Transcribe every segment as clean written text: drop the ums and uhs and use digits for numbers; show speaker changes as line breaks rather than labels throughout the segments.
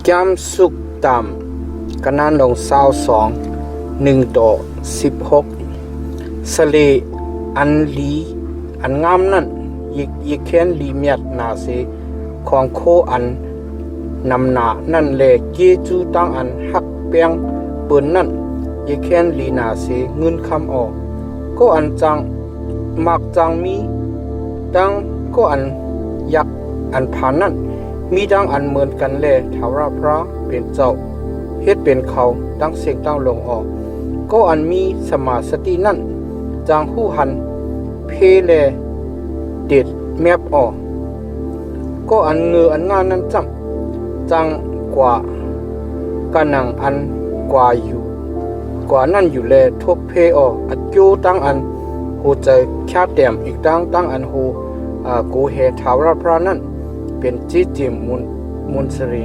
แก้มสุกตามกันนั้นลง22 1 ต่อ 16สเลอันลีอันงามนั่นยิกแค้นลีเมียดนาเสของโคอันนำหนานั่นแลเกจูตั้งอันหักเปียงเปิ้นนั่นยิกแค้นลีนาเสเงินคำออกก็อันจังมักจังมีดังก็อันยักอันผ่านนั่นมีดังอันเหมือนกันแลทาวราพระเป็นเจ้าเฮ็ดเป็นเขาดังเสียงตั้งลงออกก็อันมีสมาสตินั่นจางหู้หันเพเลเด็ดแมบออกก็อันเงืออันงานนั้นจำจังกว่ากันนังอันกว่าอยู่กว่านั่นอยู่แลทบเพออกอัดโยตั้งอันโหใจแค่แต้มอีกตั้งอันโหกูเฮทาวราพระนั่นเป็นจิจิมมุนสรี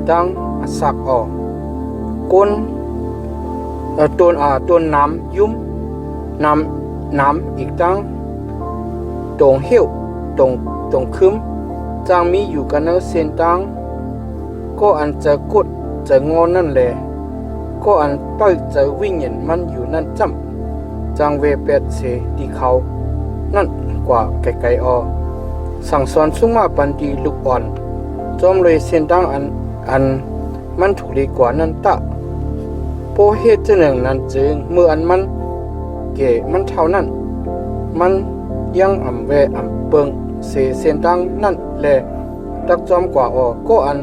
ตั้งสักออกก้นต้นน้ำยุ่มน้ำอีกตั้งตรงเหี้ยวตรงคึมจางมีอยู่กันเนเส้นตั้งก็อันจะกดจะงอนั่นแหละก็อันเปิดจะวิ่งเห็นมันอยู่นั่นจำจางเวเป็ดเสที่เขานั่นกว่าไกลๆอสั่งสอนสุมาปันดีลูกอ่อนจอมเลยเส้นตั้งอันมันถูกดีกว่านั่นตะโปเหตุหนึ่งนั้นจึงเมื่ออันมันเก๋มันเท่านั้นมันยังอ่ำแวอ่ำเปิงเส้นตั้งนั่นแหละตักจอมกว่าก็อัน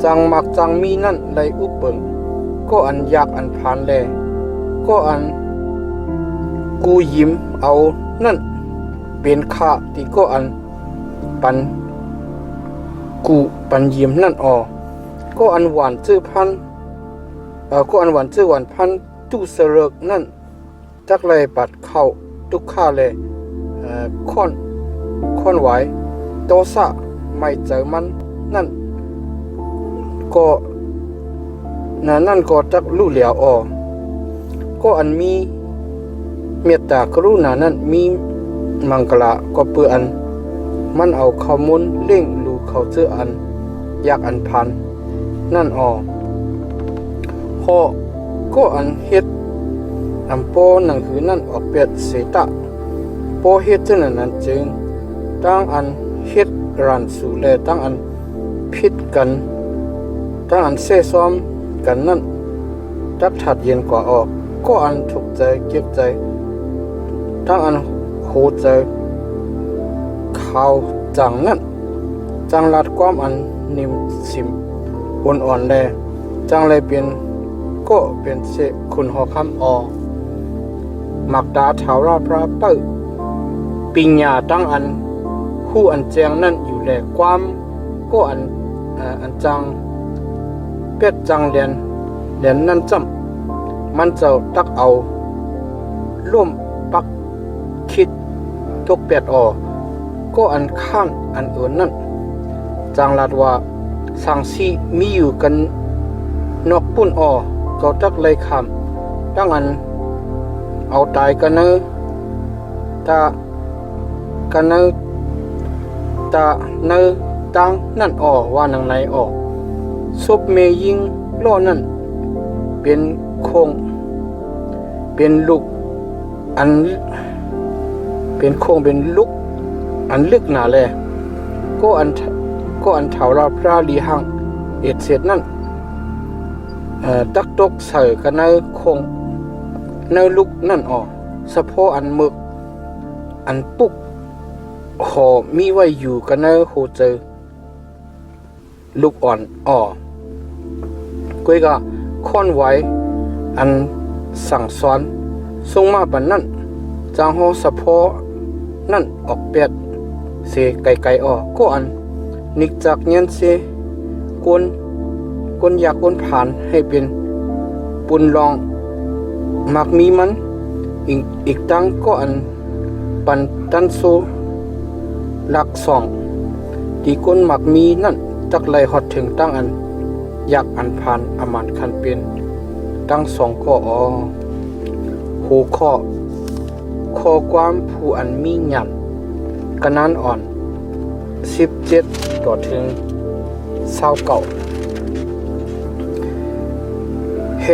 จังมักจังมีนั่นเลยอุปเปิงก็อันอยากอันผ่านแลก็อันกูยิ้มเอานั่นเป็นข้าที่ก็อันปันกูปันยิ้มนั่นก็อันหวานจื้อพันก็อันหวานจื้อหวานพันตู้เสริกนั่นจักเลยปัดเข้าทุกข้าเลยค่อนไหวโตซะไม่เจอมันนั่นก็นั่นก็จักรู้เหลียวก็อันมีเมตตากรุณานั่นมีมังกละก็เปื้ออันมันเอาข้อมูลเล่งรู้เขาเจออันอยากอันพันนั่นพอก็อันเฮ็ดอันโปหนังหือนั่นออกเปียดเสตะโปเฮ็ดจังนั้นจึงตั้งอันเฮ็ดรันสู่แลตั้งอันผิดกันตั้งอันเซ่ซ้อมกันนั่นจับถัดเย็นกว่าก็อันถูกใจเก็บใจตั้งอันโหใจข่าวจังนั่นจังลัดความอันนิ่มสิมอ่อนแลจังเลยเป็นก็เป็นเสคุณหอคำมักดาถาวราพระเปิ้ปิญญาตั้งอันคู่อันแจงนั่นอยู่แลความก็อันจังเป็ดจังเรียนนั่นจำมันจะตักเอาร่วมปักคิดทุกเป็ดก็อันข้างอันอื่นนั่นจังลาดว่าสังสีมีอยู่กันนอกปุ่นก็ตักเลยคำตั้งอันเอาตายกันเนตากันเนตาเนตังนั่นว่านังไหนศพเมยิงล้อนั่นเป็นโคงเป็นลูกอันเป็นโคงเป็นลูกอันลึกหนาแลก็อันเถาราพระลีหังเอ็ดเสร็จนั่นตักตกใส่กันในคงในลูกนั่นสะโพกอันมึกอันปุกหอมีไว้อยู่กันในโหเจอลูกอ่อนก้อยก็ค่อนไว้อันสั่งสอนทรงมาปันนั่นจางโหสะโพกนั่นออกเปียดเสไก่ก็อันนิกจากเนียนเสกวนอยากวนผ่านให้เป็นปุนลองมักมีมันอีกตั้งก็อันปันตันโซหลักสองที่กวนมักมีนั่นจักไลหอดถึงตั้งอันอยากอันผ่านอมันคันเป็นตั้งสองก็หูข้อความผู้อันมีหยันกันนั้น17 ต่อถึง29 เฮ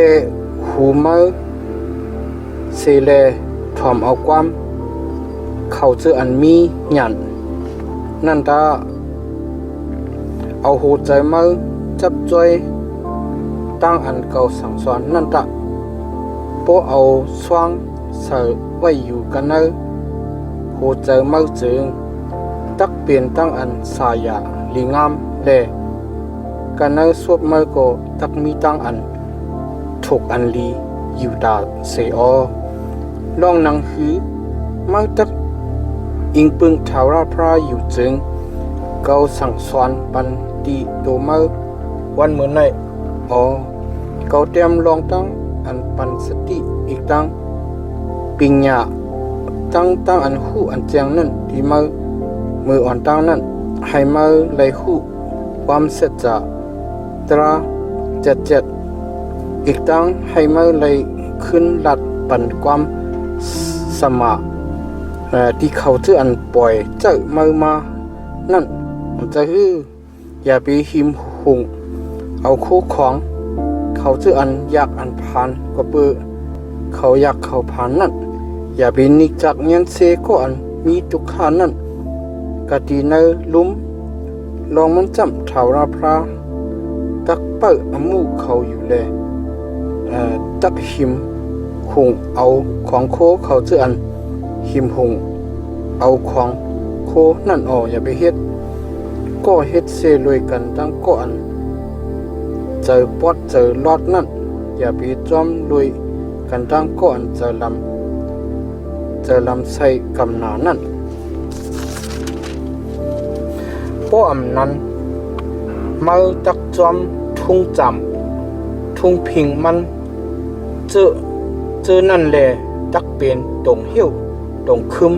หูเมอเซเลถอมเอาความเขาเจออันมีหยันนั่นตาเอาหูใจเมอจับจอยตั้งอันเก่าสั่งสอนนั่นตะโปเอาสว่างเสอไว้อยู่กันเนอหูใจเมอจึงตักเปลี่ยนตั้งอันสายาลีงามเลกันเนอสวบเมอก็ตักมีตั้งอันถูกอันลีอยู่ตาเสียลองนังหือไม่ตักอิงปึงทาวราพระอยู่จึงเกาสั่งสอนปันตีโตเมอวันเหมือนในเกาเตรียมลองตั้งอันปันสติอีกตั้งปิญญาตั้งอันหูอันเจียงนั่นที่มืออ่อนตั้งนั่นให้ไหลหูความเสร็จจะตราเจ็ดอีกตั้งให้ไหลขึ้นหลัดปันความสมาที่เขาจะอันปล่อยเจ้ามานั่นมันจะฮืออย่าไปหิมหุงเอาคู่ของเขาจะอันอยากอันผ่านก็เปื้อเขาอยากเขาผ่านนั่นอย่าไปนิจักเงินเซก็อันมีทุกขานั่นกะตีเนอลุ่มลองมันจำเท่าราพระตักเปิดอมูเขาอยู่เลยตักหิมหุงเอาของโคเขาจะอันหิมหุงเอาของโคนั่นอย่าไปเฮ็ดก็เฮ็ดเซลวยกันตั้งก็อันเจอปอดเจอลอดนั่นอย่าไปจอมลวยกันตั้งก็อันเจอลำใส่กำนานั่นป้อมนั้นมาตักจอมทุ่งจำทุ่งพิงมันเจอนั่นแหละตักเป็นตรงเหี้ยวตรงคึม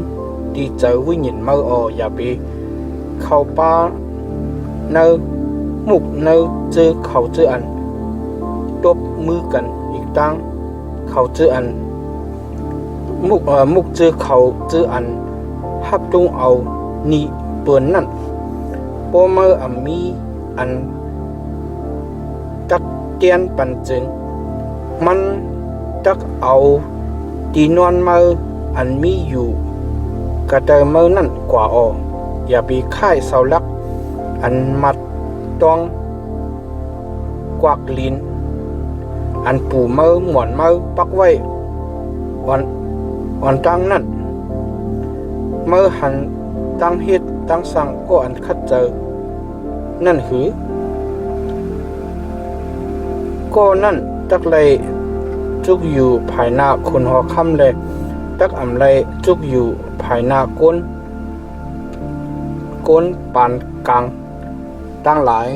ดีเจอวิญญาณมาอย่าไปเข้าป่าเนอมุกเนอเจอเขาเจออันตบมือกันอีกตั้งเขาเจออันมุกเจอเขาเจออันฮับตรงเอานี่เปิ้นนั่นพอมามีอันตักเตียนปันจึงมันตักเอาตีนวนมาอันมีอยู่กระเตอมือนั่นกว่าอย่าไปค่ายเสาลักอันมัดตองกวักลิ้นอันปูมือหมอนมือปักไว้วันตั้งนั่นเมื่อหันตั้งเฮ็ดตั้งสั่งก็อันคัดเจอนั่นหือก็นั่นตักเลยจุกอยู่ภายหน้าคนหอค่ำเลยตักอำเลยจุกอยู่ภายหน้าก้นปานกลางตั้งหลาย